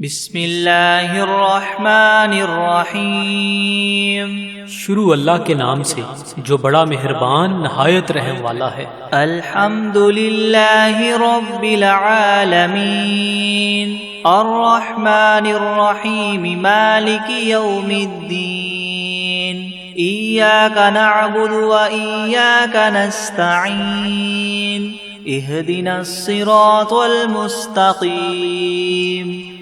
بسم اللہ الرحمن الرحیم۔ شروع اللہ کے نام سے جو بڑا مہربان نہایت رحم والا ہے۔ الحمد للہ رب العالمین الرحمن الرحیم مالک یوم الدین ایاک نعبد و ایاک نستعین اہدنا الصراط المستقیم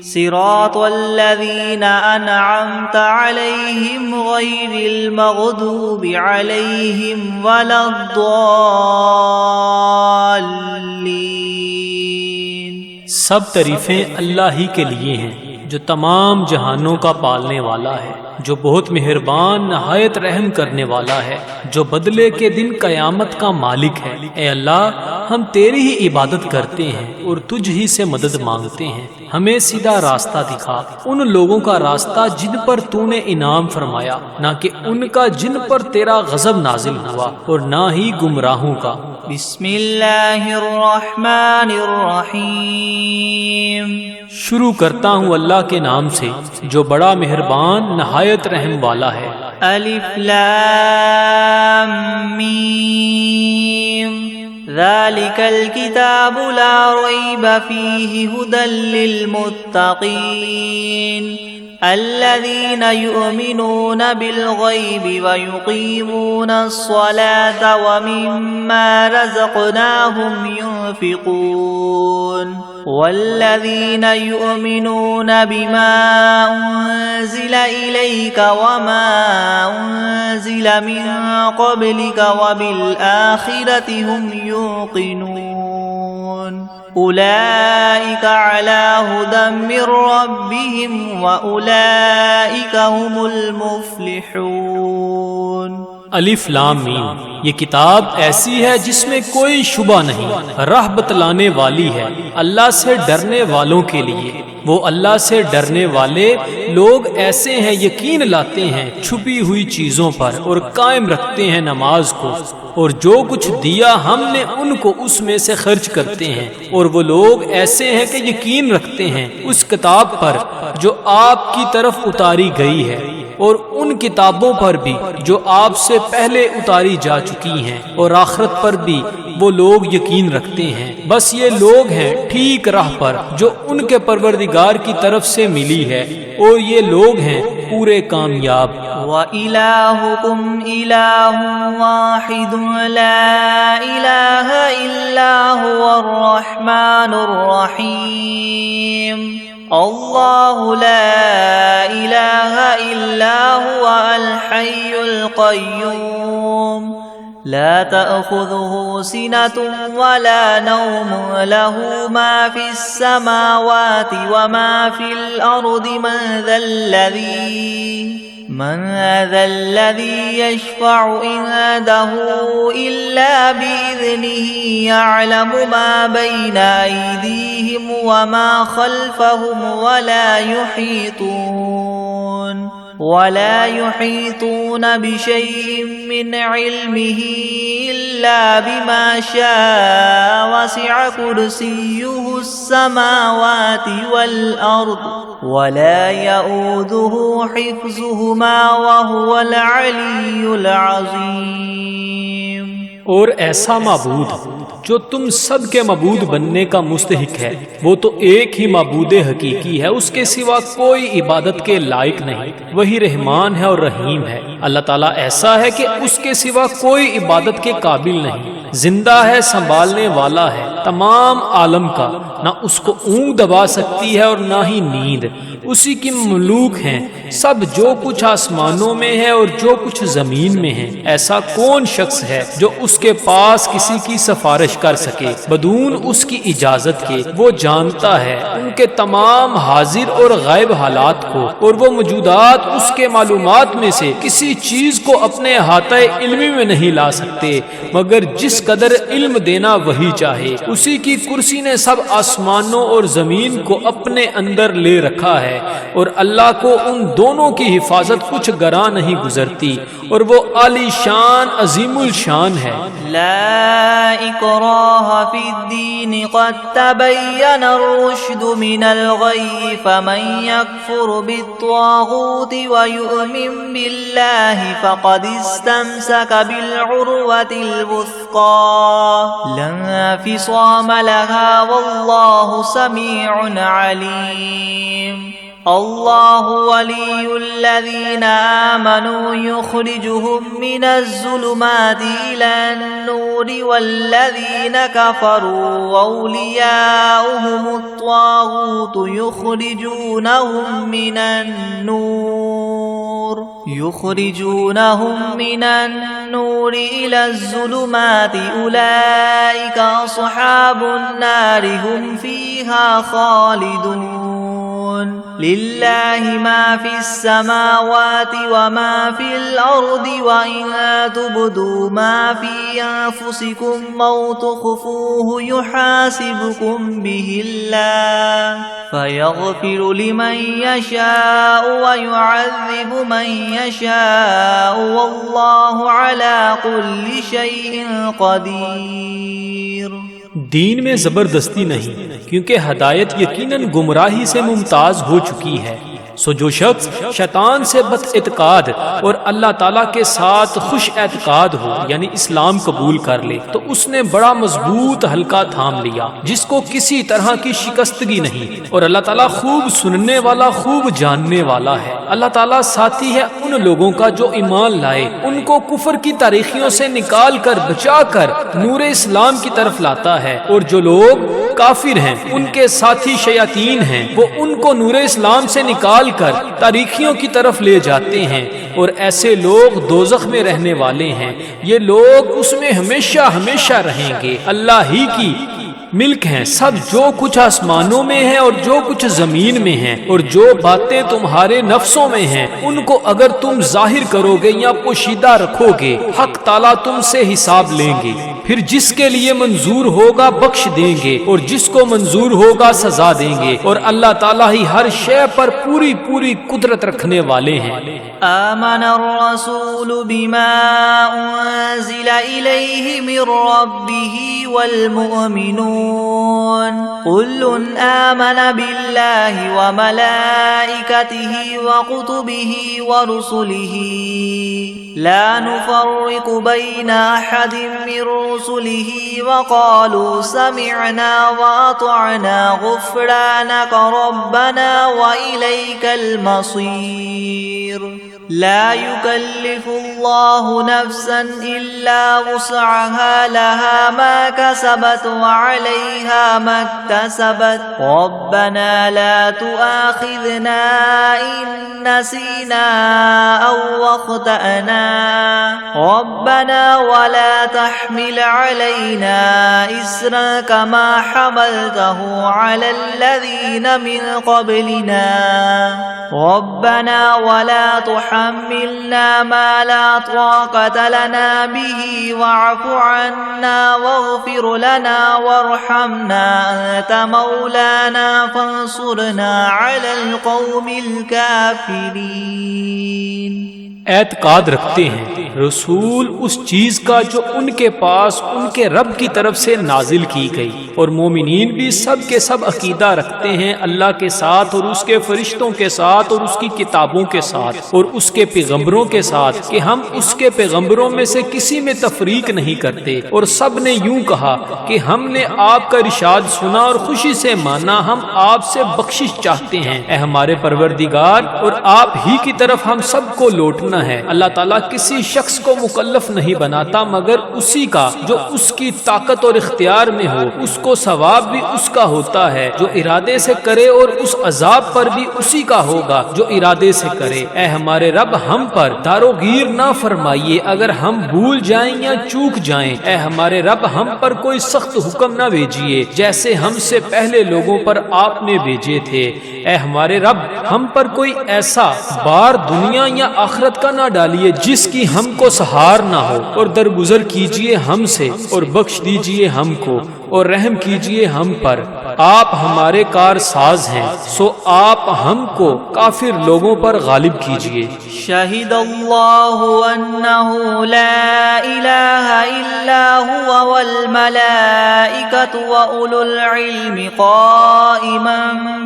صراط الذین انعمت علیہم غیر المغضوب علیہم ولا الضالین۔ سب تعریفیں اللہ ہی کے لیے ہیں جو تمام جہانوں کا پالنے والا ہے، جو بہت مہربان نہایت رحم کرنے والا ہے، جو بدلے کے دن قیامت کا مالک ہے۔ اے اللہ، ہم تیری ہی عبادت کرتے ہیں اور تجھ ہی سے مدد مانگتے ہیں۔ ہمیں سیدھا راستہ دکھا، ان لوگوں کا راستہ جن پر تو نے انعام فرمایا، نہ کہ ان کا جن پر تیرا غضب نازل ہوا، اور نہ ہی گمراہوں کا۔ بسم اللہ الرحمن الرحیم۔ شروع کرتا ہوں اللہ کے نام سے جو بڑا مہربان نہایت رحم والا ہے۔ الف لام میم ذالک الکتاب لا ریب فیہ ھدی للمتقین الذین یؤمنون بالغیب ویقیمون الصلاة ومما رزقناہم ينفقون والذین یؤمنون بما انزل الیک وما انزل من قبلک وبالآخرة هم یوقنون اولئک علی ھدی من ربہم واولئک هم المفلحون۔ الف لام میم، یہ کتاب ایسی ہے جس میں کوئی شبہ نہیں، راہ بتلانے والی ہے اللہ سے ڈرنے والوں کے لیے۔ وہ اللہ سے ڈرنے والے لوگ ایسے ہیں یقین لاتے ہیں چھپی ہوئی چیزوں پر اور قائم رکھتے ہیں نماز کو، اور جو کچھ دیا ہم نے ان کو اس میں سے خرچ کرتے ہیں۔ اور وہ لوگ ایسے ہیں کہ یقین رکھتے ہیں اس کتاب پر جو آپ کی طرف اتاری گئی ہے، اور ان کتابوں پر بھی جو آپ سے پہلے اتاری جا چکی ہیں، اور آخرت پر بھی وہ لوگ یقین رکھتے ہیں۔ بس یہ لوگ ہیں ٹھیک راہ پر جو ان کے پروردگار کی طرف سے ملی ہے، اور یہ لوگ ہیں پورے کامیاب۔ وَإِلَٰهُكُمْ إِلَٰهٌ وَاحِدٌ لَا إِلَٰهَ إِلَّا هُوَ الرَّحْمَٰنُ الرَّحِيمُ اللہ لا الہ الا هو الحی القیوم لا تأخذه سنة ولا نوم له ما في السماوات وما في الأرض من ذا الذي يشفع عنده إلا بإذنه يعلم ما بين أيديهم وما خلفهم ولا يحيطون بشيء من علمه إلا بما شاء وسع كرسيه السماوات والأرض ولا يؤوده حفظهما وهو العلي العظيم۔ اور ایسا معبود جو تم سب کے معبود بننے کا مستحق ہے، وہ تو ایک ہی معبود حقیقی ہے، اس کے سوا کوئی عبادت کے لائق نہیں۔ وہی رحمان ہے اور رحیم ہے۔ اللہ تعالیٰ ایسا ہے کہ اس کے سوا کوئی عبادت کے قابل نہیں، زندہ ہے، سنبھالنے والا ہے تمام عالم کا، نہ اس کو اونگ دبا سکتی ہے اور نہ ہی نیند۔ اسی کی مملوک ہیں سب، جو کچھ آسمانوں میں ہے اور جو کچھ زمین میں ہے۔ ایسا کون شخص ہے جو اس کے پاس کسی کی سفارش کر سکے بدون اس کی اجازت کے؟ وہ جانتا ہے ان کے تمام حاضر اور غائب حالات کو، اور وہ موجودات اس کے معلومات میں سے کسی چیز کو اپنے احاطہ علمی میں نہیں لا سکتے مگر جس قدر علم دینا وہی چاہے۔ اسی کی کرسی نے سب آسمانوں اور زمین کو اپنے اندر لے رکھا ہے، اور اللہ کو ان دونوں کی حفاظت کچھ گراں نہیں گزرتی، اور وہ عالی شان عظیم الشان ہے۔ لا اکراہ فی الدین قد تبین الرشد من الغی فمن یکفر بالطاغوت ویؤمن باللہ فقد استمسک بالعروة الوثقى لا انفصام لها واللہ سمیع علیم۔ اللہ ولی الذین آمنوا یخرجهم من الظلمات إلى النور والذین کفروا اولیاؤهم الطاغوت یخرجونهم من النور إلى الظلمات أولئك أصحاب النار هم فيها خالدون۔ للہ ما فی السماوات وما فی الارض وإن تبدوا ما فی انفسکم او تخفوه یحاسبکم به اللہ فیغفر لمن یشاء ویعذب من یشاء واللہ علی کل شیء قدیر۔ دین میں زبردستی نہیں، کیونکہ ہدایت یقیناً گمراہی سے ممتاز ہو چکی ہے۔ سو جو شخص شیطان سے بد اعتقاد اور اللہ تعالیٰ کے ساتھ خوش اعتقاد ہو، یعنی اسلام قبول کر لے، تو اس نے بڑا مضبوط حلقہ تھام لیا جس کو کسی طرح کی شکستگی نہیں، اور اللہ تعالیٰ خوب سننے والا، خوب جاننے والا ہے۔ اللہ تعالیٰ ساتھی ہے ان لوگوں کا جو ایمان لائے، ان کو کفر کی تاریخیوں سے نکال کر بچا کر نور اسلام کی طرف لاتا ہے، اور جو لوگ کافر ہیں ان کے ساتھی شیاطین ہیں، وہ ان کو نور اسلام سے نکال کر تاریخیوں کی طرف لے جاتے ہیں، اور ایسے لوگ دوزخ میں رہنے والے ہیں۔ یہ لوگ اس میں ہمیشہ ہمیشہ رہیں گے۔ اللہ ہی کی ملک ہیں سب، جو کچھ آسمانوں میں ہے اور جو کچھ زمین میں ہے، اور جو باتیں تمہارے نفسوں میں ہیں ان کو اگر تم ظاہر کرو گے یا پوشیدہ رکھو گے، حق تعالیٰ تم سے حساب لیں گے، پھر جس کے لیے منظور ہوگا بخش دیں گے، اور جس کو منظور ہوگا سزا دیں گے، اور اللہ تعالیٰ ہی ہر شے پر پوری پوری قدرت رکھنے والے ہیں۔ آمن الرسول بما انزل الیہ من ربہ والمؤمنون كل آمن بالله وملائكته وكتبه ورسله لا نفرق بين أحد من رسله وقالوا سمعنا وأطعنا غفرانك ربنا وإليك المصير۔ لا يكلف الله نفسا إلا وسعها لها ما كسبت وعليها ما اكتسبت ربنا لا تؤاخذنا إن نسينا أو أخطأنا ربنا ولا تحمل علينا إصرا كما حملته على الذين من قبلنا ربنا ولا تحملنا ما لا طاقة لنا به واعف عنا واغفر لنا وارحمنا أنت مولانا فانصرنا على القوم الكافرين۔ اعتقاد رکھتے ہیں رسول اس چیز کا جو ان کے پاس ان کے رب کی طرف سے نازل کی گئی، اور مومنین بھی سب کے سب عقیدہ رکھتے ہیں اللہ کے ساتھ اور اس کے فرشتوں کے ساتھ اور اس کی کتابوں کے ساتھ اور اس کے پیغمبروں کے ساتھ کہ ہم اس کے پیغمبروں میں سے کسی میں تفریق نہیں کرتے، اور سب نے یوں کہا کہ ہم نے آپ کا ارشاد سنا اور خوشی سے مانا، ہم آپ سے بخشش چاہتے ہیں اے ہمارے پروردگار، اور آپ ہی کی طرف ہم سب کو لوٹنا ہے۔ اللہ تعالیٰ کسی شخص کو مکلف نہیں بناتا مگر اسی کا جو اس کی طاقت اور اختیار میں ہو، اس کو ثواب بھی اس کا ہوتا ہے جو ارادے سے کرے، اور اس عذاب پر بھی اسی کا ہوگا جو ارادے سے کرے۔ اے ہمارے رب ہم پر داروگیر نہ فرمائیے اگر ہم بھول جائیں یا چوک جائیں، اے ہمارے رب ہم پر کوئی سخت حکم نہ بھیجیے جیسے ہم سے پہلے لوگوں پر آپ نے بھیجے تھے۔ اے ہمارے رب ہم پر کوئی ایسا بار دنیا یا آخرت کا نہ ڈالیے جس کی ہم کو سہار نہ ہو، اور درگزر کیجیے ہم سے اور بخش دیجیے ہم کو، اور رحم کیجئے ہم پر، آپ ہمارے کار ساز ہیں، سو آپ ہم کو کافر لوگوں پر غالب کیجئے۔ شہد اللہ انہ لا الہ الا ہوا والملائکۃ واولو العلم قائما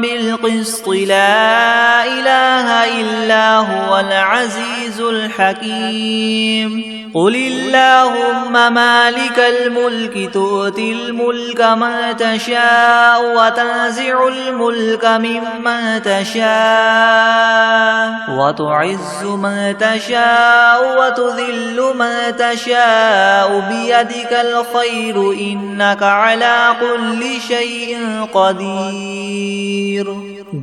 بالقسط لا الہ الا هو العزیز الحکیم۔ قل اللہم مالک الملک تؤتی الملک من تشاء وتنزع الملک ممن تشاء وتعز من تشاء وتذل من تشاء بیدک الخیر انک علی کل شیء قدیر۔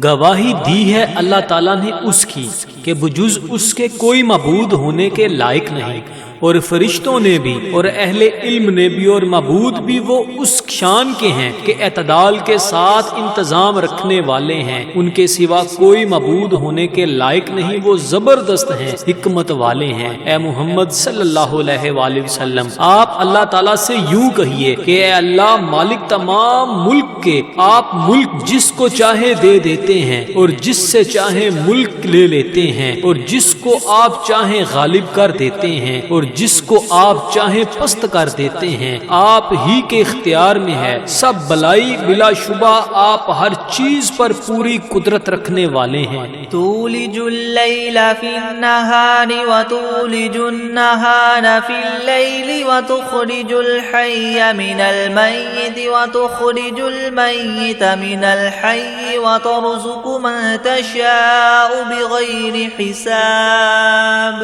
گواہی دی ہے اللہ تعالیٰ نے اس کی کہ بجز اس کے کوئی معبود ہونے کے لائق نہیں، اور فرشتوں نے بھی اور اہل علم نے بھی اور معبود بھی وہ اس شان کے ہیں کہ اعتدال کے ساتھ انتظام رکھنے والے ہیں، ان کے سوا کوئی معبود ہونے کے لائق نہیں، وہ زبردست ہیں، حکمت والے ہیں۔ اے محمد صلی اللہ علیہ وآلہ وسلم، آپ اللہ تعالیٰ سے یوں کہیے کہ اے اللہ مالک تمام ملک کے، آپ ملک جس کو چاہے دے دیتے ہیں اور جس سے چاہے ملک لے لیتے ہیں، اور جس کو آپ چاہیں غالب کر دیتے ہیں اور جس کو آپ چاہیں پست کر دیتے ہیں، آپ ہی کے اختیار میں ہے سب بلائی، بلا شبہ آپ ہر چیز پر پوری قدرت رکھنے والے ہیں۔ تولج اللیل فی النہار وتولج النہار فی اللیل وتخرج الحی من المیت وتخرج المیت من الحی وترزق من تشاء بغیر حساب۔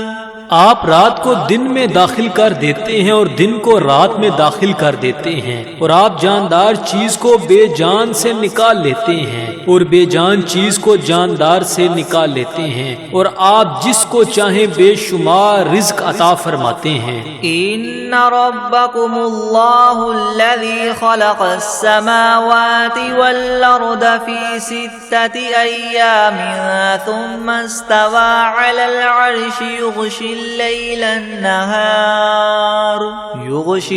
آپ رات کو دن میں داخل کر دیتے ہیں اور دن کو رات میں داخل کر دیتے ہیں، اور آپ جاندار چیز کو بے جان سے نکال لیتے ہیں اور بے جان چیز کو جاندار سے نکال لیتے ہیں، اور آپ جس کو چاہیں بے شمار رزق عطا فرماتے ہیں۔ ان ربکم اللہ الذی خلق السماوات والارض فی 6 ایام ثم استوى علی العرش يغشي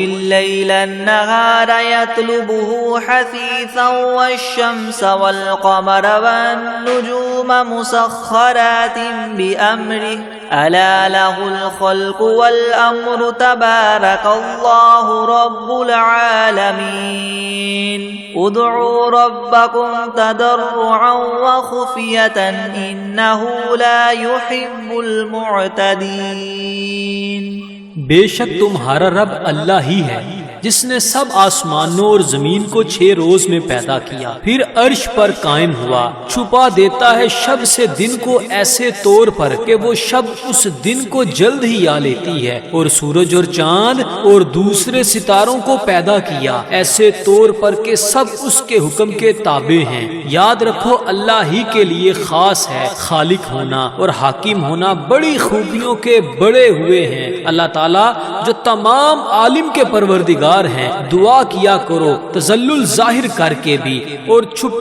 الليل النهار يطلبه حثيثا والشمس والقمر والنجوم مسخرات بأمره ألا له الخلق والأمر تبارك الله رب العالمين ادعوا ربكم تضرعا وخفية إنه لا يحب المعتدين۔ بے شک تمہارا رب اللہ ہی ہے جس نے سب آسمانوں اور زمین کو 6 روز میں پیدا کیا، پھر عرش پر قائم ہوا، چھپا دیتا ہے شب سے دن کو ایسے طور پر کہ وہ شب اس دن کو جلد ہی آ لیتی ہے، اور سورج اور چاند اور دوسرے ستاروں کو پیدا کیا ایسے طور پر کہ سب اس کے حکم کے تابع ہیں۔ یاد رکھو اللہ ہی کے لیے خاص ہے خالق ہونا اور حاکم ہونا، بڑی خوبیوں کے بڑے ہوئے ہیں اللہ تعالیٰ جو تمام عالم کے پروردگار ہیں۔ دعا کیا کرو تذلل ظاہر کر کے بھی اور چھپ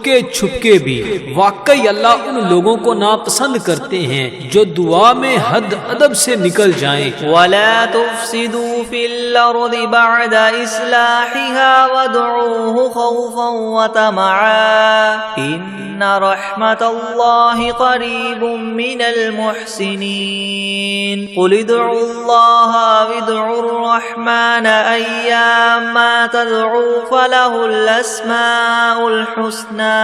کے بھی، واقعی اللہ ان لوگوں کو ناپسند کرتے ہیں جو دعا میں حد ادب سے نکل جائیں۔ وَلَا تُفْسِدُوا فِي الْأَرْضِ بَعْدَ إِصْلَاحِهَا وَادْعُوهُ خَوْفًا وَطَمَعًا إِنَّ رَحْمَتَ اللَّهِ قَرِيبٌ مِّنَ الْمُحْسِنِينَ قُلِ ادْعُوا اللَّهَ وَادْعُوا الرَّحْمَنَ أَيَّمَّا تَدْعُوا فَلَهُ الْأَسْمَاءُ الْحُسْنَى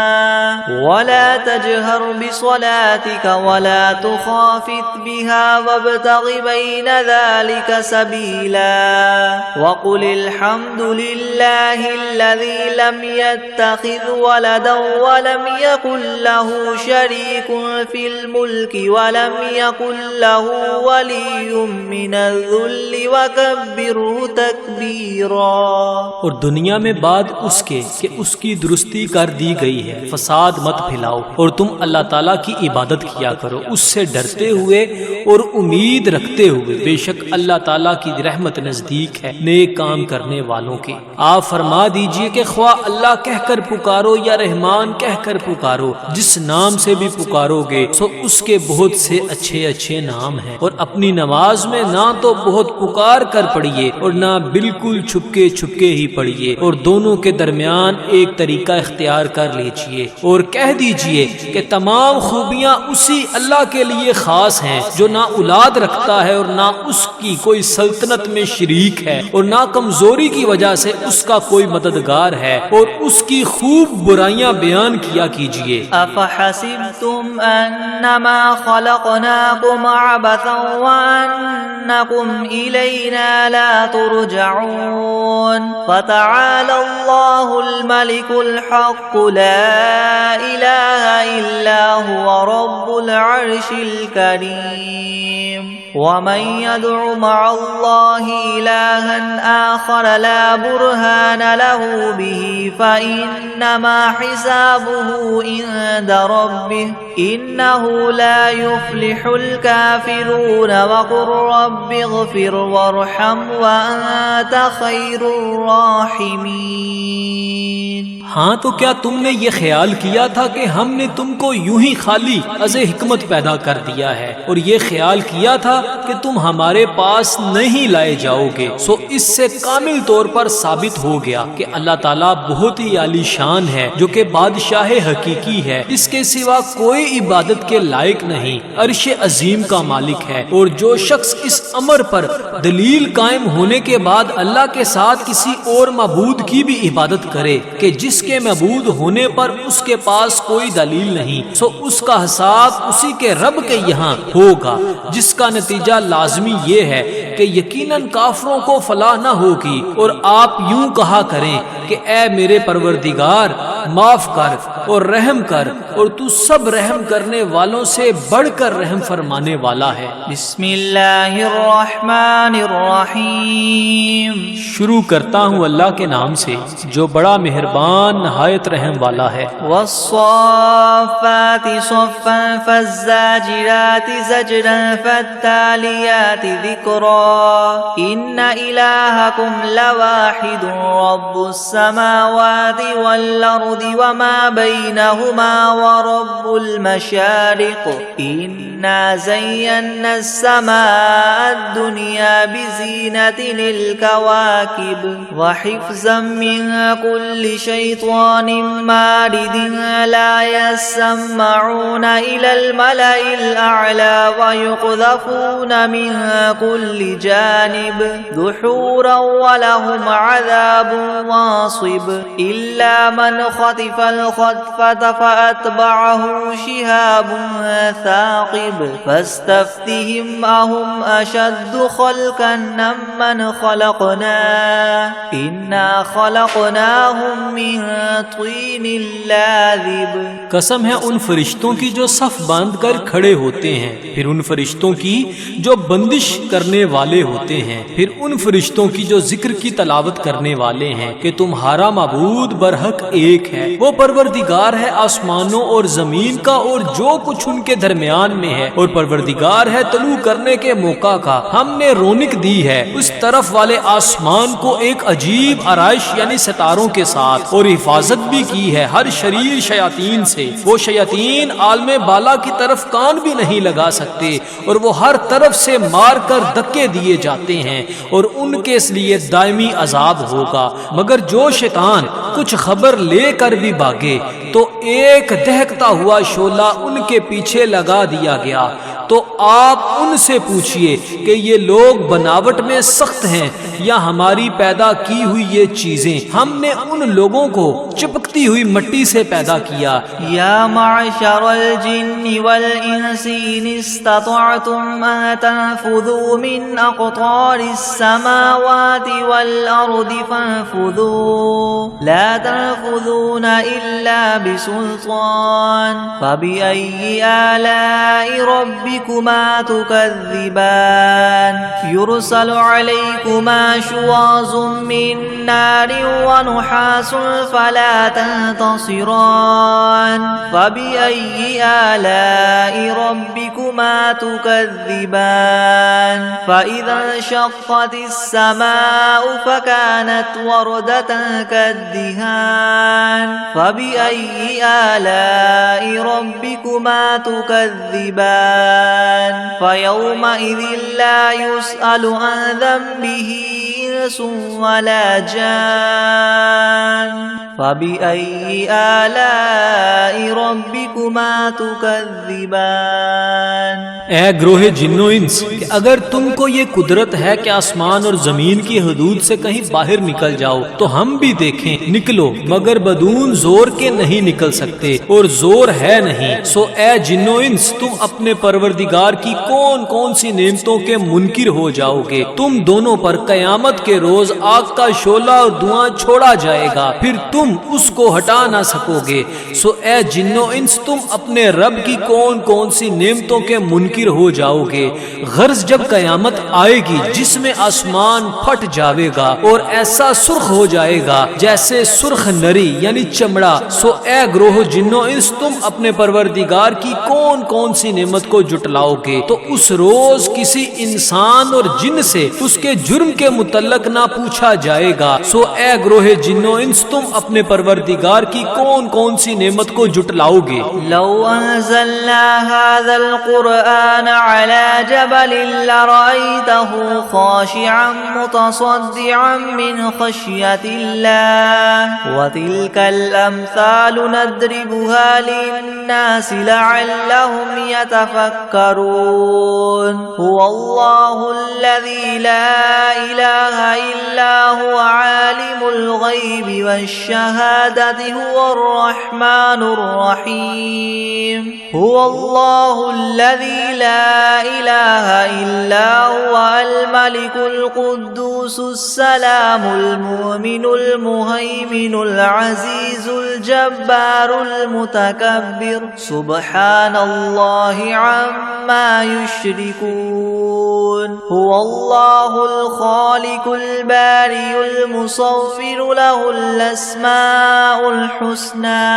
وَلَا تَجْهَرْ بِصَلَاتِكَ وَلَا تُخَافِتْ بِهَا وَابْتَغِ بَيْنَ ذَلِكَ سَبِيلًا وَقُلِ الْحَمْدُ لِلَّهِ الَّذِي لَمْ يَتَّخِذْ وَلَدًا وَلَمْ يَكُنْ لَهُ شَرِيكٌ فِي الْمُلْكِ وَلَمْ يَكُنْ لَهُ وَلِيٌّ مِّنَ الذُّلِّ وَكَبِّرْهُ تَكْبِيرًا۔ اور دنیا میں بعد اس کے کہ اس کی درستی کر دی گئی ہے، فساد مت پھیلاؤ اور تم اللہ تعالیٰ کی عبادت کیا کرو اس سے ڈرتے ہوئے اور امید رکھتے ہوئے، بے شک اللہ تعالیٰ کی رحمت نزدیک ہے نیک کام کرنے والوں کے۔ آپ فرما دیجئے کہ خواہ اللہ کہہ کر پکارو یا رحمان کہہ کر پکارو، جس نام سے بھی پکارو گے سو اس کے بہت سے اچھے اچھے نام ہیں، اور اپنی نماز میں نہ تو بہت پکار کر پڑھیے اور نہ بالکل چھپ چھپکے چھپکے ہی پڑھیے اور دونوں کے درمیان ایک طریقہ اختیار کر لیجئے اور کہہ دیجئے کہ تمام خوبیاں اسی اللہ کے لیے خاص ہیں جو نہ اولاد رکھتا ہے اور نہ اس کی کوئی سلطنت میں شریک ہے اور نہ کمزوری کی وجہ سے اس کا کوئی مددگار ہے، اور اس کی خوب برائیاں بیان کیا کیجئے۔ افحسبتم انما خلقناكم عبثا وانکم الینا لا ترجعون فتعالى الله الملك الحق لا اله الا هو رب العرش الكريم ومن يدع مع الله إلها آخر لا برهان له به فإنما حسابه عند ربه إنه لا يفلح الكافرون وقل رب اغفر وارحم وأنت خير الراحمين۔ ہاں تو کیا تم نے یہ خیال کیا تھا کہ ہم نے تم کو یوں ہی خالی از حکمت پیدا کر دیا ہے اور یہ خیال کیا تھا کہ تم ہمارے پاس نہیں لائے جاؤ گے؟ سو اس سے کامل طور پر ثابت ہو گیا کہ اللہ تعالیٰ بہت ہی عالی شان ہے، جو کہ بادشاہ حقیقی ہے، اس کے سوا کوئی عبادت کے لائق نہیں، عرش عظیم کا مالک ہے۔ اور جو شخص اس امر پر دلیل قائم ہونے کے بعد اللہ کے ساتھ کسی اور معبود کی بھی عبادت کرے کہ جس کے معبود ہونے پر اس کے پاس کوئی دلیل نہیں، سو اس کا حساب اسی کے رب کے یہاں ہوگا، جس کا نتیجہ لازمی یہ ہے کہ یقیناً کافروں کو فلاح نہ ہوگی۔ اور آپ یوں کہا کریں کہ اے میرے پروردگار معاف کر اور رحم کر، اور تو سب رحم کرنے والوں سے بڑھ کر رحم فرمانے والا ہے۔ بسم اللہ الرحمن الرحیم۔ شروع کرتا ہوں اللہ کے نام سے جو بڑا مہربان نہایت رحم والا ہے۔ والصافات صفا فالزاجرات زجرا فالتاليات ذكرا إن إلهكم لواحد رب السماوات والأرض وما بينهما ورب المشارق إنا زينا السماء الدنيا بزينة للكواكب وحفظا من كل شيطان مارد لا يسمعون إلى الملأ الأعلى ويقذفون من كل جانب دحورا ولهم عذاب واصب إلا من خطف الخطفة فأتبعه شهاب ثاقب فاستفتهم أهم أشد خلقا ممن خلقنا إنا خلقناهم من طين لازب۔ قسم ہے ان فرشتوں کی جو صف باندھ کر کھڑے ہوتے ہیں، پھر ان فرشتوں کی جو بندش کرنے والے ہوتے ہیں، پھر ان فرشتوں کی جو ذکر کی تلاوت کرنے والے ہیں کہ تمہارا معبود برحق ایک ہے، وہ پروردگار ہے آسمانوں اور زمین کا اور جو کچھ ان کے درمیان میں ہے، اور پروردگار ہے طلوع کرنے کے موقع کا۔ ہم نے رونق دی ہے اس طرف والے آسمان کو ایک عجیب آرائش یعنی ستاروں کے ساتھ، اور حفاظت بھی کی ہے ہر شریر شیاطین سے۔ وہ شیاطین عالم بالا کی طرف کان بھی نہیں لگا سکتے، اور وہ ہر طرف سے مار کر دھکے دیے جاتے ہیں، اور ان کے اس لیے دائمی عذاب ہوگا۔ مگر جو شیطان کچھ خبر لے کر بھی بھاگے تو ایک دہکتا ہوا شعلہ ان کے پیچھے لگا دیا گیا۔ تو آپ ان سے پوچھئے کہ یہ لوگ بناوٹ میں سخت ہیں یا ہماری پیدا کی ہوئی یہ چیزیں؟ ہم نے ان لوگوں کو چپکتی ہوئی مٹی سے پیدا کیا۔ یا معشر الجن والانس ان استطعتم ان تنفذوا من اقطار السماوات والارض فانفذوا لا تنفذون الا بسلطان فبأي آلاء ربكما تكذبان يرسل عليكما شواظ من نار ونحاس فلا تنتصران فبأي آلاء ربكما تكذبان فإذا انشقت السماء فكانت وردة كالدهان فبأي آلاء ربكما تكذبان فيومئذ لا يسأل عن ذنبه إنس ولا جان فبأي آلاء ربكما تكذبان۔ اے گروہ جن و انس، کہ اگر تم کو یہ قدرت ہے کہ آسمان اور زمین کی حدود سے کہیں باہر نکل جاؤ تو ہم بھی دیکھیں، نکلو، مگر بدون زور کے نہیں نکل سکتے اور زور ہے نہیں۔ سو اے جن و انس، تم اپنے پروردگار کی کون کون سی نعمتوں کے منکر ہو جاؤ گے؟ تم دونوں پر قیامت کے روز آگ کا شعلہ اور دھواں چھوڑا جائے گا، پھر تم اس کو ہٹا نہ سکو گے۔ سو اے جن و انس، تم اپنے رب کی کون کون سی نعمتوں کے منکر ہو جاؤ گے؟ غرض جب قیامت آئے گی جس میں آسمان پھٹ جاوے گا اور ایسا سرخ ہو جائے گا جیسے سرخ نری یعنی چمڑا، سو اے گروہ جن و انس، تم اپنے پروردگار کی کون کون سی نعمت کو جٹلاؤ گے؟ تو اس روز کسی انسان اور جن سے اس کے جرم کے متعلق نہ پوچھا جائے گا۔ سو اے گروہ جن و انس، تم اپنے پروردگار کی کون کون سی نعمت کو جٹلاؤ گے؟ لو انزلنا هذا القرآن على جبل لرأيته خاشعا متصدعا من خشية الله وتلك الأمثال نضربها للناس لعلهم يتفكرون هو الله الذي لا إله إلا هو عالم الغيب والشهادة هو الرحمن الرحيم هو الله الذي لا إله إلا هو الملك القدوس السلام المؤمن المهيمن العزيز الجبار المتكبر سبحان الله عما يشركون هو الله الخالق البارئ المصور له الأسماء الحسنى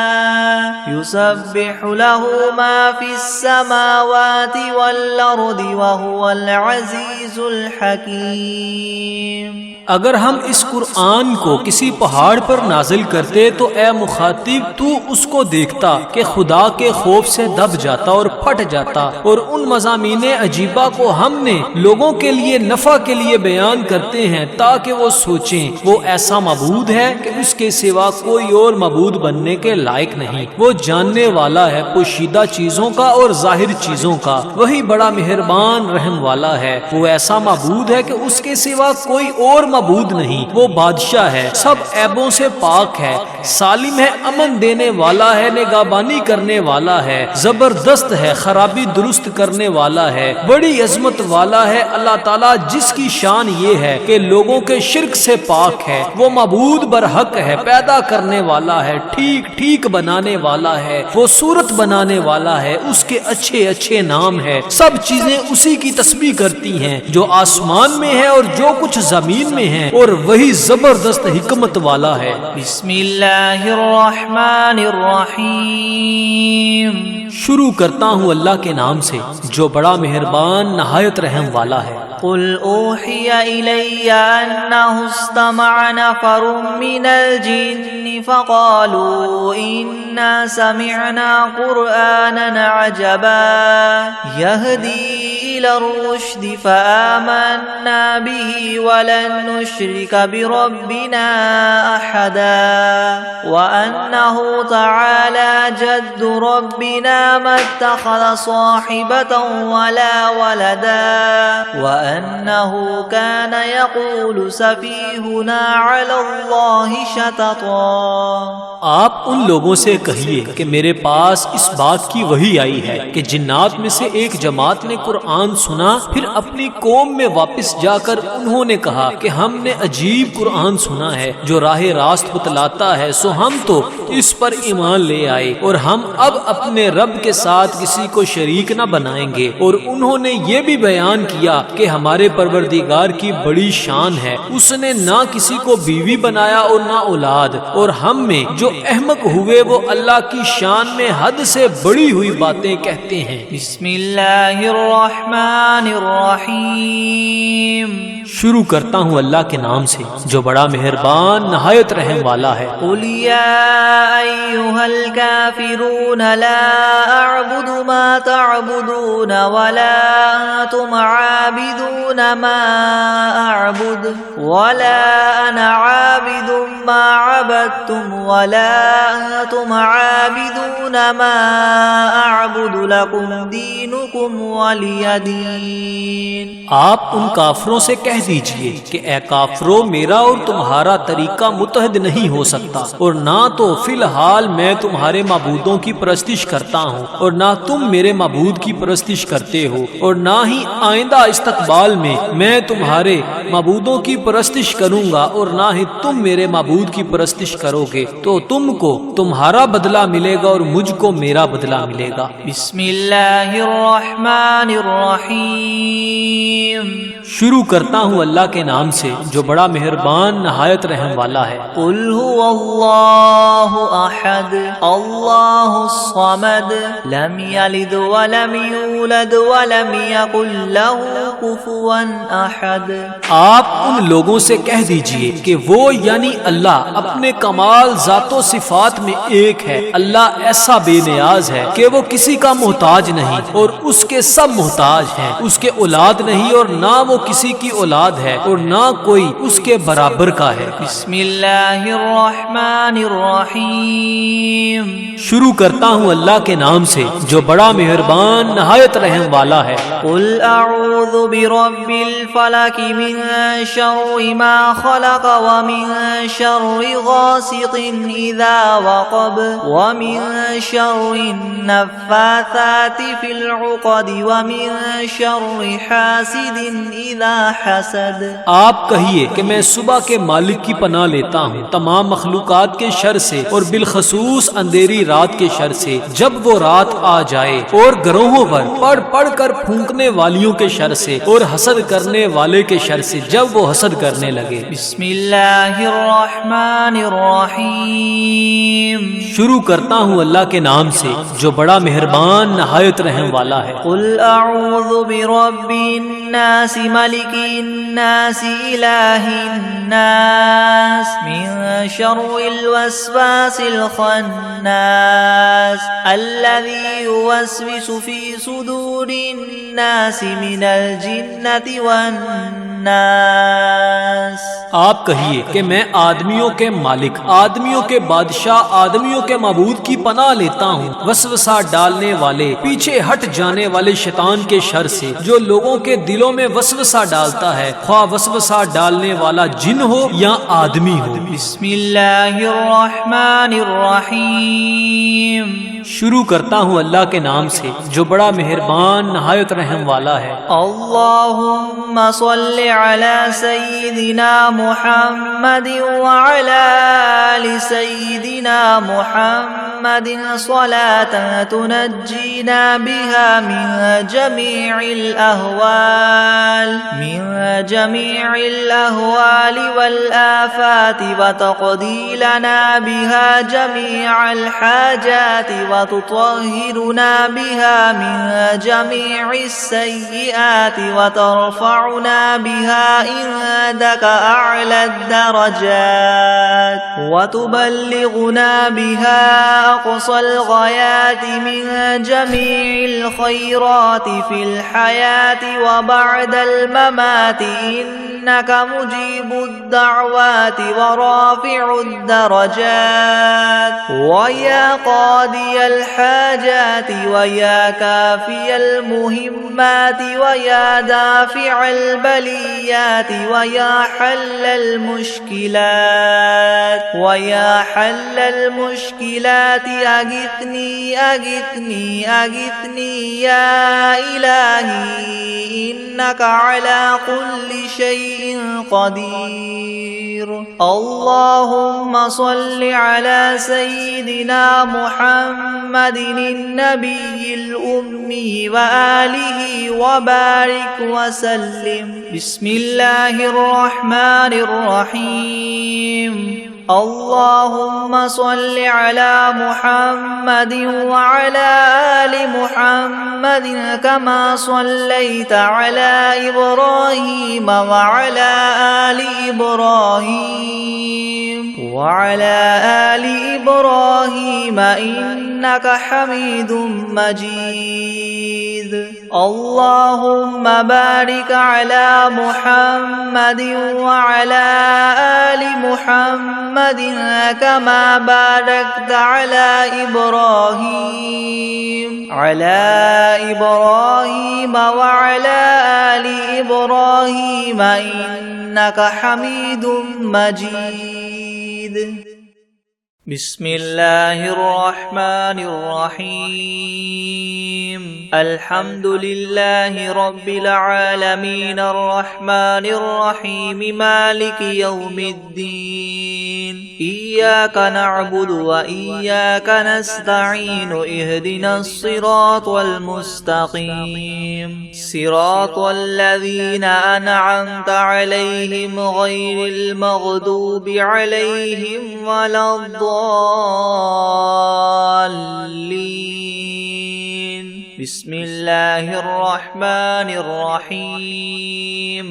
يسبح له ما في السماوات والأرض وهو العزيز الحكيم۔ اگر ہم اس قرآن کو کسی پہاڑ پر نازل کرتے تو اے مخاطب تو اس کو دیکھتا کہ خدا کے خوف سے دب جاتا اور پھٹ جاتا، اور ان مضامین عجیبہ کو ہم نے لوگوں کے لیے نفع کے لیے بیان کرتے ہیں تاکہ وہ سوچیں وہ ایسا معبود ہے کہ اس کے سوا کوئی اور معبود بننے کے لائق نہیں۔ وہ جاننے والا ہے پوشیدہ چیزوں کا اور ظاہر چیزوں کا، وہی بڑا مہربان رحم والا ہے۔ وہ ایسا معبود ہے کہ اس کے سوا کوئی اور معبود نہیں۔ وہ بادشاہ ہے، سب عیبوں سے پاک ہے، سالم ہے، امن دینے والا ہے، نگہبانی کرنے والا ہے، زبردست ہے، خرابی درست کرنے والا ہے، بڑی عظمت والا ہے۔ اللہ تعالیٰ جس کی شان یہ ہے کہ لوگوں کے شرک سے پاک ہے، وہ معبود برحق ہے، پیدا کرنے والا ہے، ٹھیک ٹھیک بنانے والا ہے، وہ صورت بنانے والا ہے، اس کے اچھے اچھے نام ہے۔ سب چیزیں اسی کی تسبیح کرتی ہیں جو آسمان میں ہے اور جو کچھ زمین میں ہے، اور وہی زبردست حکمت والا ہے۔ بسم اللہ الرحمن الرحیم۔ شروع کرتا ہوں اللہ کے نام سے جو بڑا مہربان نہایت رحم والا ہے۔ قل اوحی الی انہ استمع نفر من الجن فقالوا انا سمعنا قرآنا عجبا يهدي الى الرشد فآمنا به ولن نشرك بربنا احدا وانه تعالى جد ربنا ما اتخذ صاحبة ولا ولدا وأنه كان يقول سفيهنا على الله شططا۔ آپ ان لوگوں سے کہیے کہ میرے پاس اس بات کی وحی آئی ہے کہ جنات میں سے ایک جماعت نے قرآن سنا، پھر اپنی قوم میں واپس جا کر انہوں نے کہا کہ ہم نے عجیب قرآن سنا ہے جو راہ راست بتلاتا ہے، سو ہم تو اس پر ایمان لے آئے اور ہم اب اپنے رب کے ساتھ کسی کو شریک نہ بنائیں گے۔ اور انہوں نے یہ بھی بیان کیا کہ ہمارے پروردگار کی بڑی شان ہے، اس نے نہ کسی کو بیوی بنایا اور نہ اولاد، اور ہم میں جو احمق ہوئے وہ اللہ کی شان میں حد سے بڑی ہوئی باتیں کہتے ہیں۔ بسم اللہ الرحمن الرحمن الرحیم. شروع کرتا ہوں اللہ کے نام سے جو بڑا مہربان نہایت رحم والا ہے. قل یا ایھا الکافرون لا اعبد ما تعبدون ولا انتم عابدون ما اعبد ولا انا عابد ما عبدتم ولا انتم عابدون ما اعبد لكم دینکم ولی دین. آپ ان کافروں سے کہہ دیجئے کہ اے کافرو میرا اور تمہارا طریقہ متحد نہیں ہو سکتا، اور نہ تو فی الحال میں تمہارے معبودوں کی پرستش کرتا ہوں اور نہ تم میرے معبود کی پرستش کرتے ہو، اور نہ ہی آئندہ استقبال میں تمہارے معبودوں کی پرستش کروں گا اور نہ ہی تم میرے معبود کی پرستش کرو گے. تو تم کو تمہارا بدلہ ملے گا اور مجھ کو میرا بدلہ ملے گا. بسم اللہ الرحمن الرحیم. شروع کرتا ہوں اللہ کے نام سے جو بڑا مہربان نہایت رحم والا ہے. قل هو اللہ احد اللہ الصمد لم یلد ولم یولد ولم یکن له کفوا احد. آپ ان لوگوں سے کہہ دیجئے کہ وہ یعنی اللہ اپنے کمال ذات و صفات میں ایک ہے. اللہ ایسا بے نیاز ہے کہ وہ کسی کا محتاج نہیں اور اس کے سب محتاج ہیں. اس کے اولاد نہیں اور نہ وہ کسی کی اولاد ہے اور نہ کوئی اس کے برابر کا ہے. بسم اللہ الرحمن الرحیم. شروع کرتا ہوں اللہ کے نام سے جو بڑا مہربان نہایت رحم والا ہے. قل اعوذ برب الفلق من شر ما خلق ومن شر غاسق اذا وقب ومن شر النفاثات في العقد ومن شر حاسد اذا حسد. آپ کہیے کہ میں صبح کے مالک کی پناہ لیتا ہوں تمام مخلوقات کے شر سے اور بالخصوص اندھیری رات کے شر سے جب وہ رات آ جائے، اور گروہوں پر پڑھ پڑھ کر پھونکنے والیوں کے شر سے اور حسد کرنے والے کے شر سے جب وہ حسد کرنے لگے. بسم اللہ الرحمن الرحیم. شروع کرتا ہوں اللہ کے نام سے جو بڑا مہربان نہایت رحم والا ہے. قل اعوذ برب الناس ملک الناس الہ الناس من شر الوسواس الخناس الذي يوسوس في صدور الناس من الجنة والناس. آپ کہیے کہ میں آدمیوں کے مالک، آدمیوں کے بادشاہ، آدمیوں کے معبود کی پناہ لیتا ہوں وسوسہ ڈالنے والے، پیچھے ہٹ جانے والے شیطان کے شر سے جو لوگوں کے دلوں میں وسوسہ ڈالتا ہے، خواہ وسوسہ ڈالنے والا جن ہو یا آدمی ہو. بسم اللہ الرحمن الرحیم. شروع کرتا ہوں اللہ کے نام سے جو بڑا مہربان نہایت رحم والا ہے. اللہم صل علی سیدنا محمد وعلی آل سیدنا محمد صلاة تنجینا بها من جمیع الأهوال والآفات وتقضی لنا بها جمیع الحاجات وتطهرنا بها من جميع السيئات وترفعنا بها عندك أعلى الدرجات وتبلغنا بها أقصى الغايات من جميع الخيرات في الحياة وبعد الممات إنك مجيب الدعوات ورافع الدرجات ويا قاضي الحاجات ويا كافي المهمات ويا دافع البليات ويا حل المشكلات أغثني أغثني أغثني يا إلهي إنك على كل شيء قدير. اللهم صل على سيدنا محمد النبي الأمي وآله وبارك وسلم. بسم الله الرحمن الرحيم. اللهم صل على محمد وعلى آل محمد كما صليت على إبراهيم وعلى آل إبراهيم إنك حميد مجيد. اللهم بارك على محمد وعلى آل محمد كما باركت على إبراهيم وعلى آل إبراهيم إنك حميد مجيد. بسم الله الرحمن الرحيم. الحمد لله رب العالمين الرحمن الرحيم مالك يوم الدين. إياك نعبد وإياك نستعين. اهدنا الصراط المستقيم صراط الذين أنعمت عليهم غير المغضوب عليهم ولا الضالين. بسم الله الرحمن الرحيم.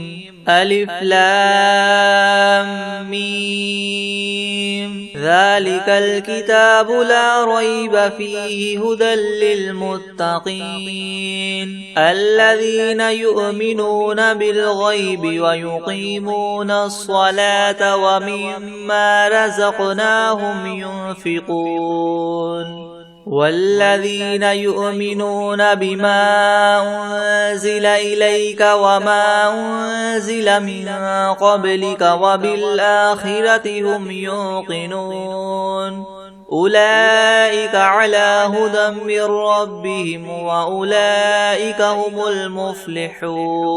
ألف لام ميم. ذلك الكتاب لا ريب فيه هدى للمتقين الذين يؤمنون بالغيب ويقيمون الصلاة ومما رزقناهم ينفقون والذين يؤمنون بما أنزل إليك وما أنزل من قبلك وبالآخرة هم يوقنون أولئك على هدى من ربهم وأولئك هم المفلحون.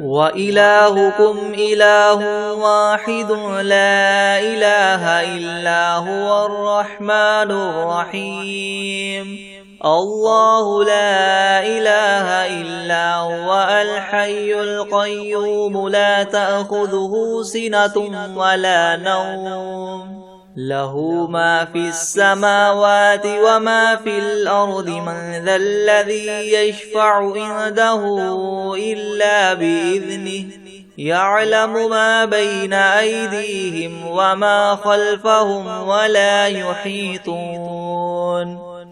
وإلهكم إله واحد لا إله إلا هو الرحمن الرحيم. الله لا إله إلا هو الحي القيوم لا تأخذه سنة ولا نوم له ما في السماوات وما في الأرض. من ذا الذي يشفع عنده إلا بإذنه يعلم ما بين أيديهم وما خلفهم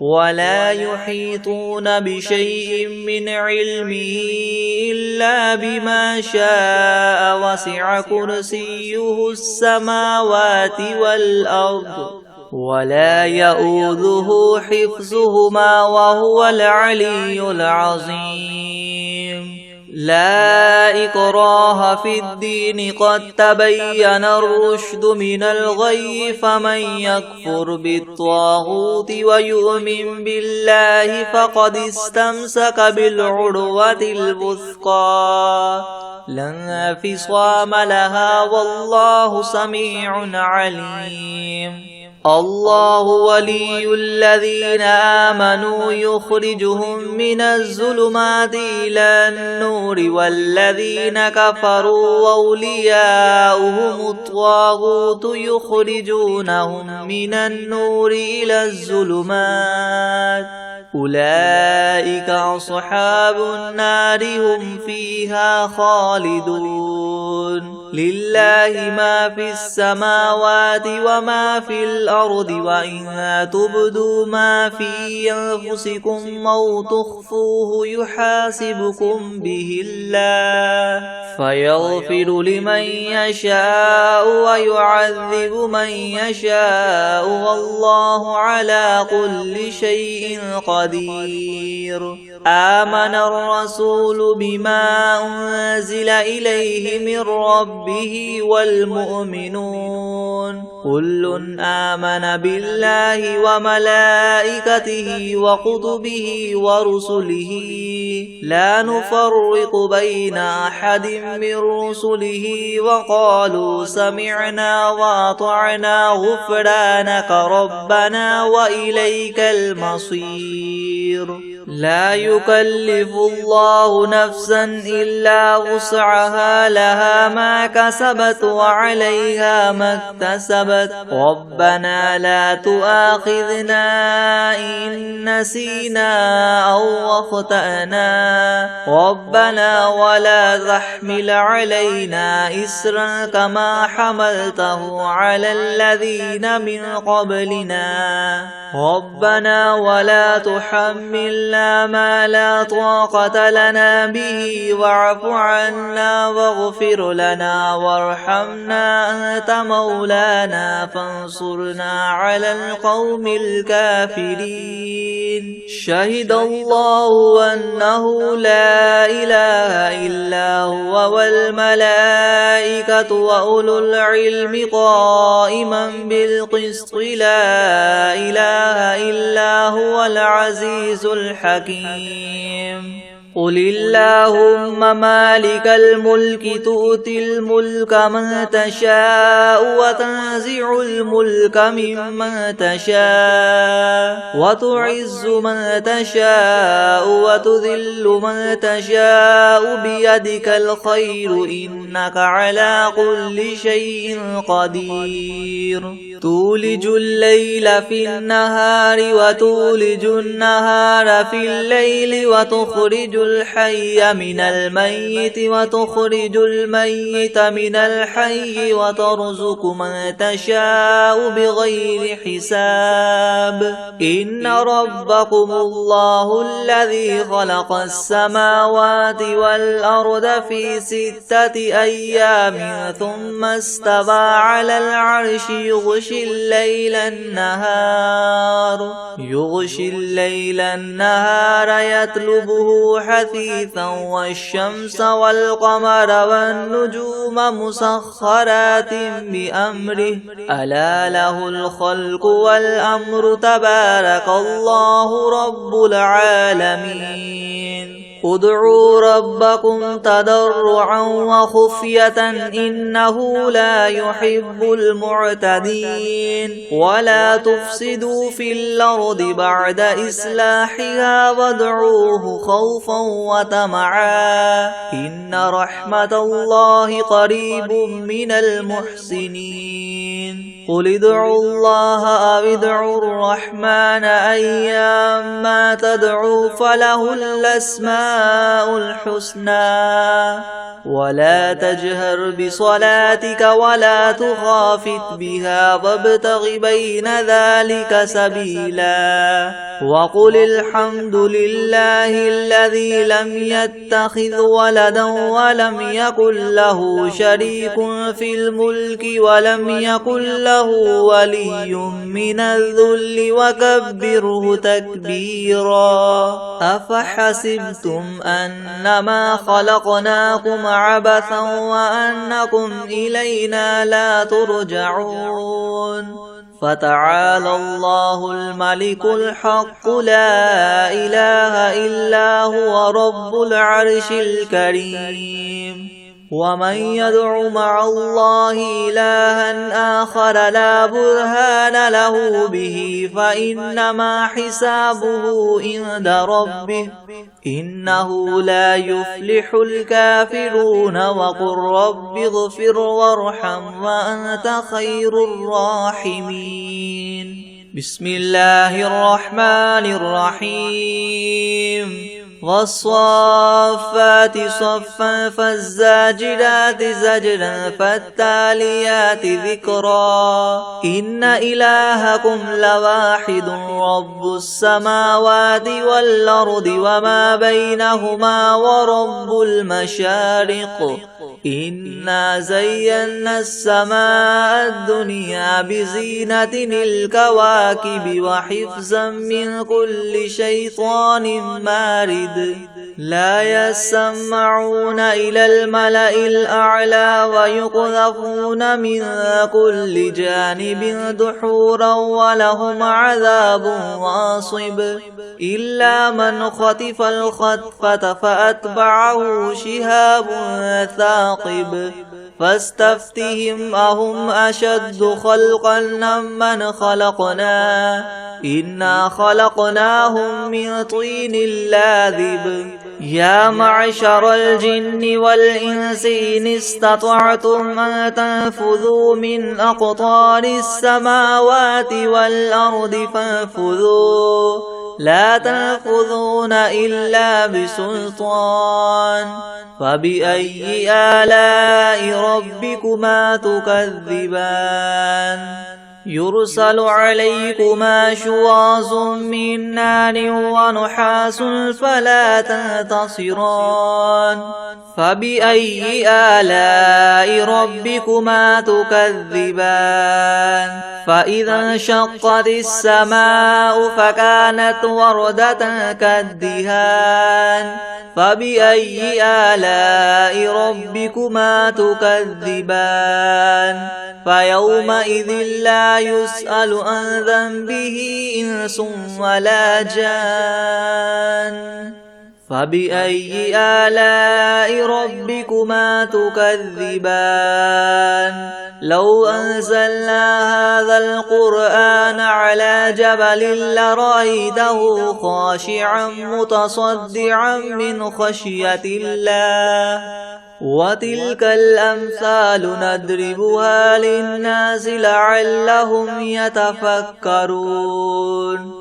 ولا يحيطون بشيء من علمه إلا بما شاء. وسع كرسيه السماوات والأرض ولا يؤوده حفظهما وهو العلي العظيم. لا إكراه في الدين قد تبين الرشد من الغي. فمن يكفر بالطاغوت ويؤمن بالله فقد استمسك بالعروة الوثقى لا انفصام لها والله سميع عليم. الله ولي الذين آمنوا يخرجهم من الظلمات إلى النور والذين كفروا أولياؤهم الطاغوت يخرجونهم من النور إلى الظلمات أولئك أصحاب النار هم فيها خالدون. لله ما في السماوات وما في الأرض وإن تبدوا ما في أنفسكم أو تخفوه يحاسبكم به الله فيغفر لمن يشاء ويعذب من يشاء والله على كل شيء قدير. آمن الرسول بما أنزل إليه من ربه والمؤمنون كل آمن بالله وملائكته وكتبه ورسله لا نفرق بين أحد من رسله وقالوا سمعنا وأطعنا غفرانك ربنا وإليك المصير. لا يكلف الله نفسا إلا وسعها لها ما كسبت وعليها ما اكتسبت ربنا لا تؤاخذنا إن نسينا أو أخطأنا ربنا ولا تحمل علينا إسرا كما حملته على الذين من قبلنا ربنا ولا تحملنا ما لا طاقة لنا به واعف عنا واغفر لنا وارحمنا أنت مولانا فانصرنا على القوم الكافرين شهد الله أنه لا إله إلا هو والملائكة وأولو العلم قائما بالقسط لا إله إلا هو العزيز الحكيم قل اللهم مالك الملك تؤتي الملك من تشاء وتنزع الملك ممن تشاء وتعز من تشاء وتذل من تشاء بيدك الخير إنك على كل شيء قدير تولج الليل في النهار وتولج النهار في الليل وتخرج الحي من الميت وتخرج الميت من الحي وترزق من تشاء بغير حساب إن ربكم الله الذي خلق السماوات والأرض في 6 أيام ثم استوى على العرش يغشي الليل النهار يطلبه حثيثا والشمس والقمر والنجوم مسخرات بأمره ألا له الخلق والأمر تبارك الله رب العالمين ادعوا ربكم تضرعا وخفية إنه لا يحب المعتدين ولا تفسدوا في الأرض بعد إصلاحها وادعوه خوفا وطمعا إن رحمة الله قريب من المحسنين قل ادعوا الله أو ادعوا الرحمن أيما تدعوا فله الأسماء الحسنى ولا تجهر بصلاتك ولا تخافت بها وابتغ بين ذلك سبيلا وقل الحمد لله الذي لم يتخذ ولدا ولم يكن له شريك في الملك ولم يكن له ولي من الذل وكبره تكبيرا أفحسبتم أنما خلقناكم عبثا وأنكم إلينا لا ترجعون فتعالى الله الملك الحق لا إله إلا هو رب العرش الكريم ومن يدع مع الله إلها آخر لا برهان له به فإنما حسابه عند ربه إنه لا يفلح الكافرون وقل رب اغفر وارحم وأنت خير الراحمين بسم الله الرحمن الرحيم والصافات صفا فالزاجرات زجرا فالتاليات ذكرا إن إلهكم لواحد رب السماوات والأرض وما بينهما ورب المشارق إنا زينا السماء الدنيا بزينة الكواكب وحفظا من كل شيطان مارد لا يسمعون إلى الملأ الأعلى ويقذفون من كل جانب دحورا ولهم عذاب واصب إلا من خطف الخطفة فأتبعه شهاب ثاقب فاستفتهم أهم أشد خلقا ممن خلقنا إنا خلقناهم من طين لاذب يا معشر الجن والإنس إن استطعتم أن تنفذوا من أقطار السماوات والأرض فانفذوا لا تنفذون إلا بسلطان فبأي آلاء ربكما تكذبان يرسل عليكما شواظ من نار ونحاس فلا تنتصران فبأي آلاء ربكما تكذبان فإذا انشقت السماء فكانت وردة كالدهان فبأي آلاء ربكما تكذبان فيومئذ لا يسأل عن ذنبه إنس ولا جان فبأي آلاء ربكما تكذبان لو أنزلنا هذا القرآن على جبل لرأيته خاشعا متصدعا من خشية الله وتلك الأمثال نضربها للناس لعلهم يتفكرون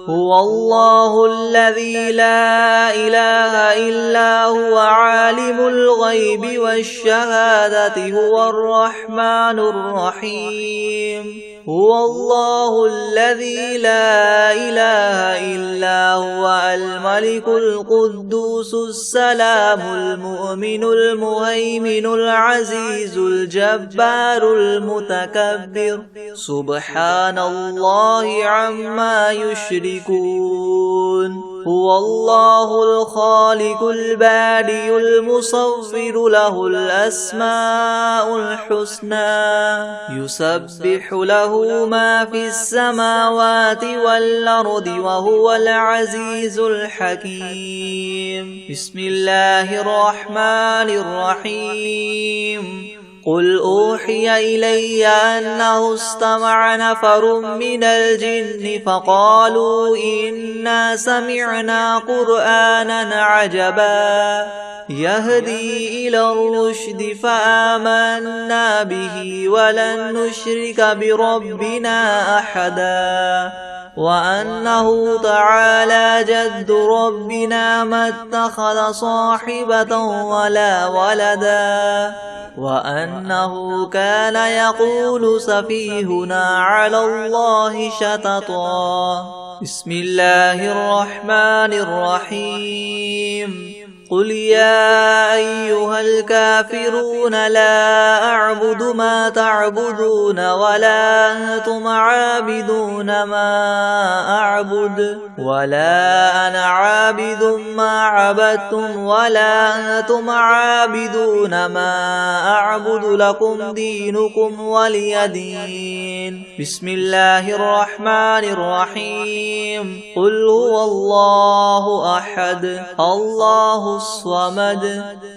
هو الله الذي لا إله إلا هو عالم الغيب والشهادة هو الرحمن الرحيم هو الله الذي لا إله إلا هو الملك القدوس السلام المؤمن المهيمن العزيز الجبار المتكبر سبحان الله عما يشركون هو الله الخالق البارئ المصور له الأسماء الحسنى يسبح له ما في السماوات والأرض وهو العزيز الحكيم بسم الله الرحمن الرحيم قل أوحي إلي أنه استمع نفر من الجن فقالوا إنا سمعنا قرآنا عجبا يهدي إلى الرشد فآمنا به ولن نشرك بربنا أحدا وأنه تعالى جد ربنا ما اتخذ صاحبة ولا ولدا وأنه كان يقول سفيهنا على الله شططا بسم الله الرحمن الرحيم قل يا أيها الكافرون لا أعبد ما تعبدون ولا أنتم عابدون ما أعبد ولا أنا عابد ما عبدتم ولا أنتم عابدون ما أعبد لكم دينكم ولي دين بسم الله الرحمن الرحيم قل هو الله أحد الله الصمد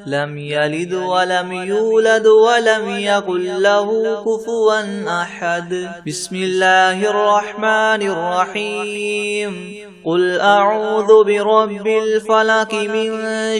لم يلد ولم يولد ولم يكن له كفوا أحد بسم الله الرحمن الرحيم قل أعوذ برب الفلق من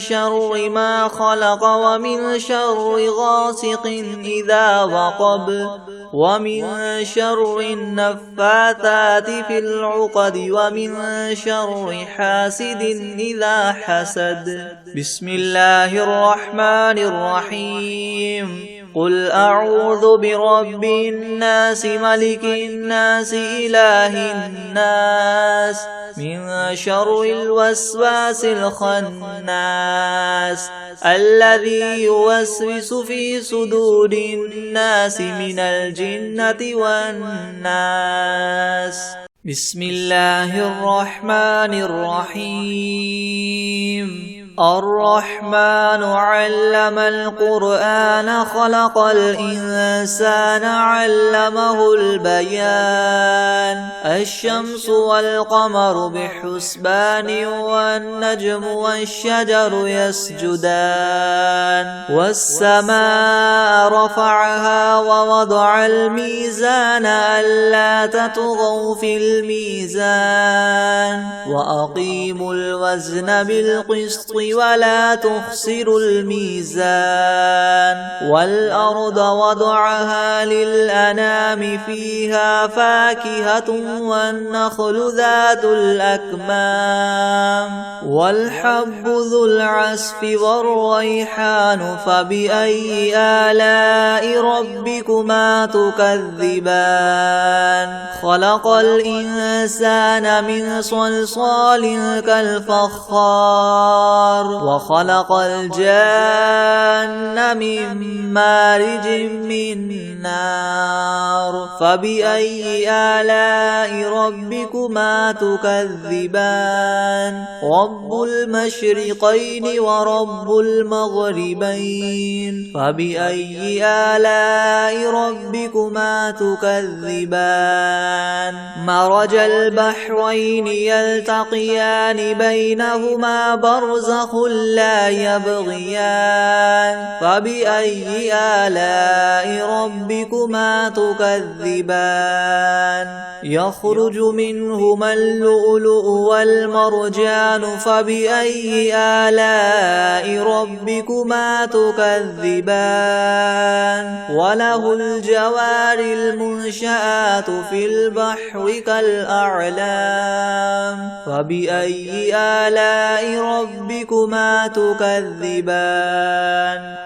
شر ما خلق ومن شر غاسق إذا وقب ومن شر النفاثات في العقد ومن شر حاسد إذا حسد بسم الله الرحمن الرحيم قل أعوذ برب الناس ملك الناس إله الناس من شر الوسواس الخناس الذي يوسوس في صدور الناس من الجنة والناس بسم الله الرحمن الرحيم الرحمن علم القرآن خلق الإنسان علمه البيان الشمس والقمر بحسبان والنجم والشجر يسجدان والسماء رفعها ووضع الميزان ألا تطغوا في الميزان وأقيموا الوزن بالقسط ولا تخسروا الميزان والأرض وضعها للأنام فيها فاكهة والنخل ذات الأكمام والحب ذو العصف والريحان فبأي آلاء ربكما تكذبان خلق الإنسان من صلصال كالفخار وخلق الجان من مارج من نار فبأي آلاء ربكما تكذبان رب المشرقين ورب المغربين فبأي آلاء ربكما تكذبان مرج البحرين يلتقيان بينهما برزخ لا يبغيان فبأي آلاء ربكما تكذبان يخرج منهما اللؤلؤ والمرجان فبأي آلاء ربكما تكذبان وله الجوار المنشآت في البحر كالأعلام فبأي آلاء ربكما تكذبان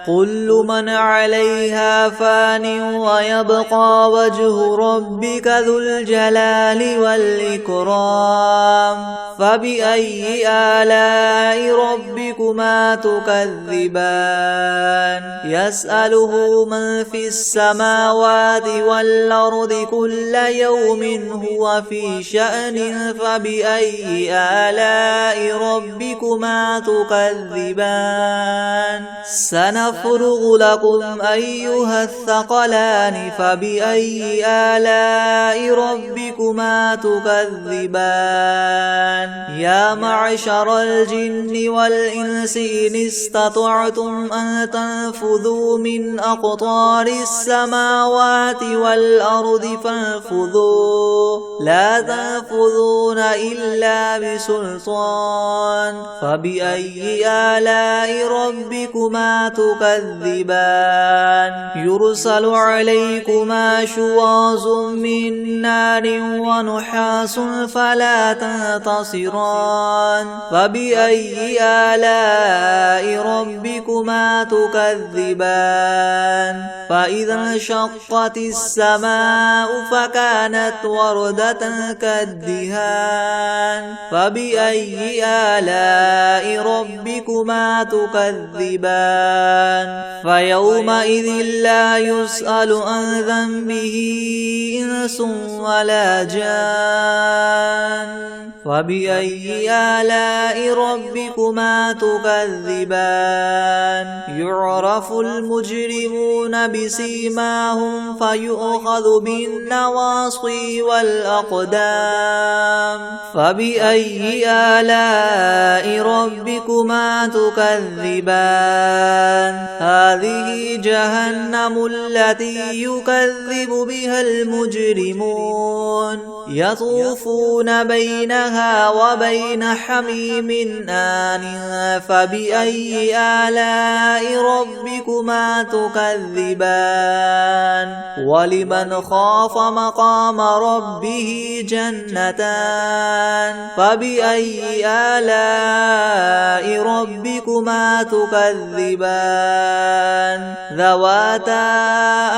كل من عليها فان ويبقى وجه ربك ذو الجلال والإكرام فبأي آلاء ربكما تكذبان يسأله من في السماوات والأرض كل يوم هو في شأن فبأي آلاء ربكما تكذبان سنفرغ لكم أيها الثقلان فبأي آلاء ربكما تكذبان يا معشر الجن والإنس إن استطعتم أن تنفذوا من أقطار السماوات والأرض فانفذوا لا تنفذون إلا بسلطان فبأي آلاء ربكما تكذبان يرسل عليكما شواظ من نار ونحاس فلا تنتصران فبأي آلاء ربكما تكذبان فإذا انشقت السماء فكانت وردة كالدهان فبأي آلاء ربكما تكذبان فيومئذ لا يسأل عن ذنبه إنس ولا جان فبأي آلاء ربكما تكذبان يعرف المجرمون بسيماهم فيؤخذ بالنواصي والأقدام فبأي آلاء ربكما تكذبان هذه جهنم التي يكذب بها المجرمون يطوفون بينها وبين حميم آن فبأي آلاء ربكما تكذبان ولمن خاف مقام ربه جنتان فبأي آلاء ربكما تكذبان ذواتا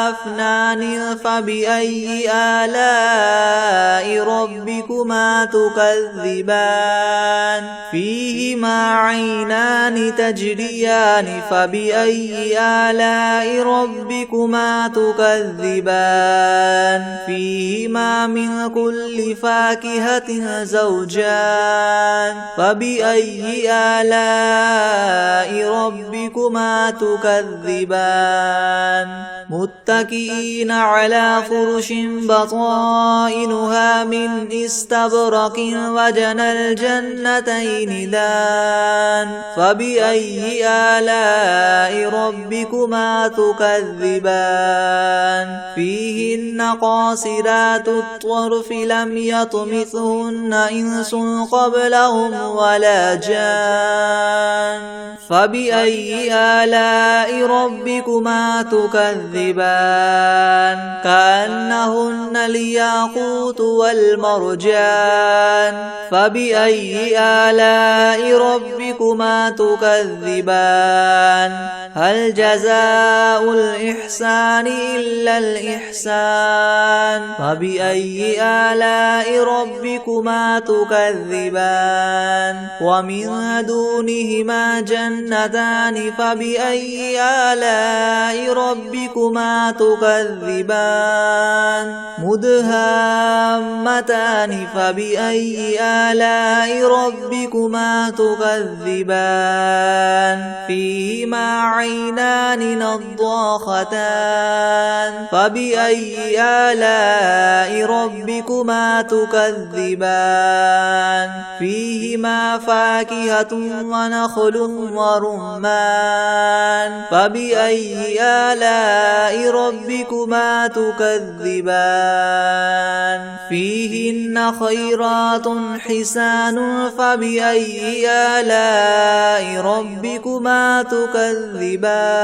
أفنان فبأي آلاء ربكما تكذبان فيهما عينان تجريان الزوجان فبأي آلاء ربكما تكذبان فيهما من كل فاكهة زوجان فبأي آلاء ربكما تكذبان متكئين على فرش بطائنها من استبرق وجنى الجنتين دان فبأي آلاء ربكما تكذبان فيهن قاصرات الطرف لم يطمثهن إنس قبلهم ولا جان فبأي آلاء ربكما تكذبان كأنهن الياقوت والمرجان فبأي آلاء ربكما تكذبان هل جزاء الإحسان إلا الإحسان فبأي آلاء ربكما تكذبان ومن دونهما جنتان فبأي آلاء ربكما تكذبان مدهامتان فبأي آلاء ربكما تكذبان فيهما عينان نضاختان فبأي آلاء ربكما تكذبان فيهما فاكهة ونخل ورمان فبأي آلاء ربكما تكذبان فيهن خيرات حسان فبأي آلاء ربكما تكذبان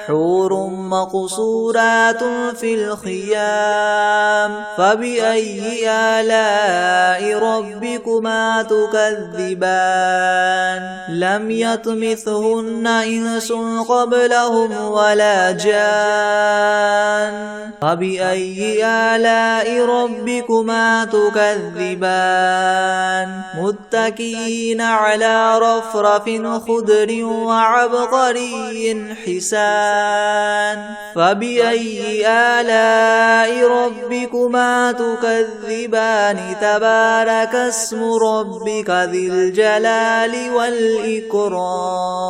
حور مقصورات في الخيام فبأي آلاء ربكما تكذبان لم يطمثهن إنس قبلهم ولا جان فبأي آلاء ربكما تكذبان متكئين على رفرف خضر وعبقري حسان فبأي آلاء ربكما تكذبان تبارك اسم ربك ذي الجلال والإكرام